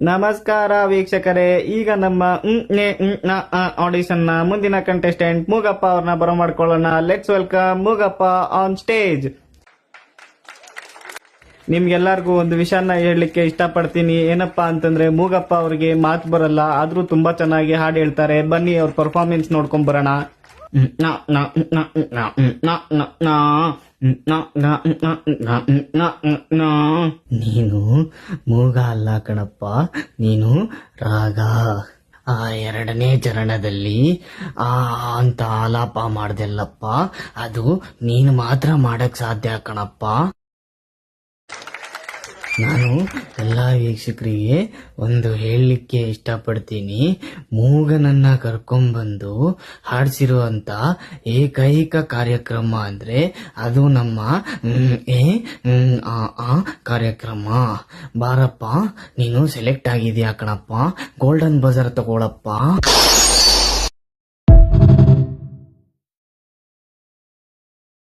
ನಮಸ್ಕಾರ ವೀಕ್ಷಕರೇ, ಈಗ ನಮ್ಮ ಆಡಿಷನ್ ನ ಮುಂದಿನ ಕಂಟೆಸ್ಟೆಂಟ್ ಮೂಗಪ್ಪ ಅವ್ರನ್ನ ಬರಮಾಡ್ಕೊಳ್ಳೋಣ. Let's welcome Moogappa on stage. ನಿಮ್ಗೆಲ್ಲರಿಗೂ ಒಂದು ವಿಷಯನ ಹೇಳಲಿಕ್ಕೆ ಇಷ್ಟಪಡ್ತೀನಿ. ಏನಪ್ಪಾ ಅಂತಂದ್ರೆ, ಮೂಗಪ್ಪ ಅವ್ರಿಗೆ ಮಾತು ಬರಲ್ಲ, ಆದ್ರೂ ತುಂಬಾ ಚೆನ್ನಾಗಿ ಹಾಡು ಹೇಳ್ತಾರೆ. ಬನ್ನಿ ಅವ್ರ ಪರ್ಫಾರ್ಮೆನ್ಸ್ ನೋಡ್ಕೊಂಡ್ ಬರೋಣ. ನೀನು ಮೂಗ ಅಲ್ಲ ಕಣಪ್ಪ, ನೀನು ರಾಗ. ಆ ಎರಡನೇ ಚರಣದಲ್ಲಿ ಆ ಅಂತ ಆಲಾಪ ಮಾಡ್ದೆಲ್ಲಪ್ಪ, ಅದು ನೀನು ಮಾತ್ರ ಮಾಡಕ್ ಸಾಧ್ಯ ಕಣಪ್ಪ. ನಾನು ಎಲ್ಲ ವೀಕ್ಷಕರಿಗೆ ಒಂದು ಹೇಳಲಿಕ್ಕೆ ಇಷ್ಟಪಡ್ತೀನಿ. ಮೂಗನನ್ನ ಕರ್ಕೊಂಡ್ಬಂದು ಹಾಡಿಸಿರುವಂತ ಏಕೈಕ ಕಾರ್ಯಕ್ರಮ ಅಂದ್ರೆ ಅದು ನಮ್ಮ ಕಾರ್ಯಕ್ರಮ. ಬಾರಪ್ಪ, ನೀನು ಸೆಲೆಕ್ಟ್ ಆಗಿದ್ಯಾ ಕಣಪ್ಪ, ಗೋಲ್ಡನ್ ಬಜರ್ ತಗೊಳಪ್ಪ.